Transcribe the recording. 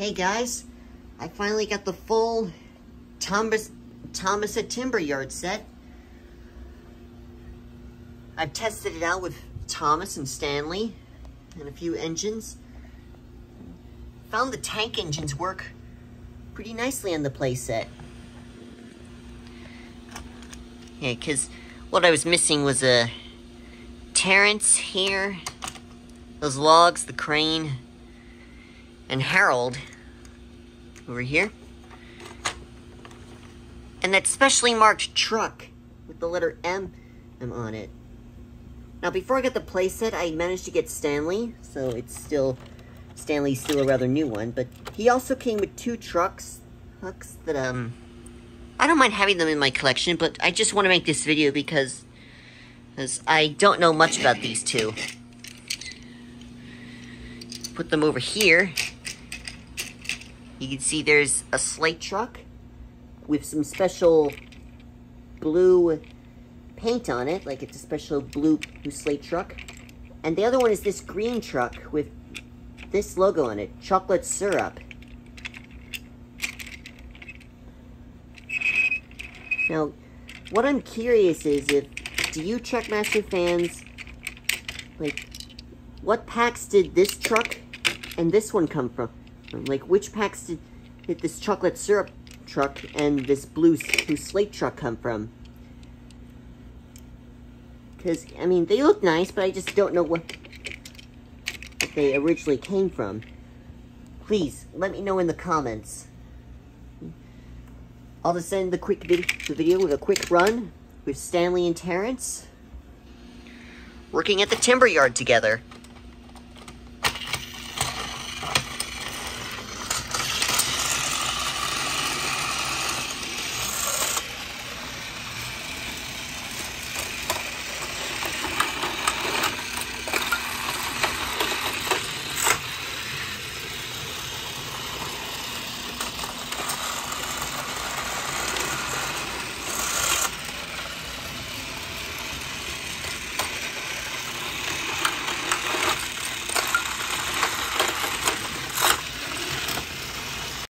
Hey guys, I finally got the full Thomas at Timber Yard set. I've tested it out with Thomas and Stanley and a few engines. Found the tank engines work pretty nicely on the playset. Yeah, because what I was missing was a Terrence here, those logs, the crane, and Harold over here. And that specially marked truck with the letter M on it. Now, before I got the playset, I managed to get Stanley, so it's still, Stanley's still a rather new one, but he also came with two trucks that, I don't mind having them in my collection, but I just want to make this video because I don't know much about these two. Put them over here. You can see there's a slate truck with some special blue paint on it, like it's a special blue slate truck. And the other one is this green truck with this logo on it, chocolate syrup. Now, what I'm curious is do you Trackmaster fans, like, what packs did this truck and this one come from? Like, which packs did this chocolate syrup truck and this blue slate truck come from? Because, I mean, they look nice, but I just don't know what they originally came from. Please, let me know in the comments. I'll just end the video with a quick run with Stanley and Terrence working at the timber yard together.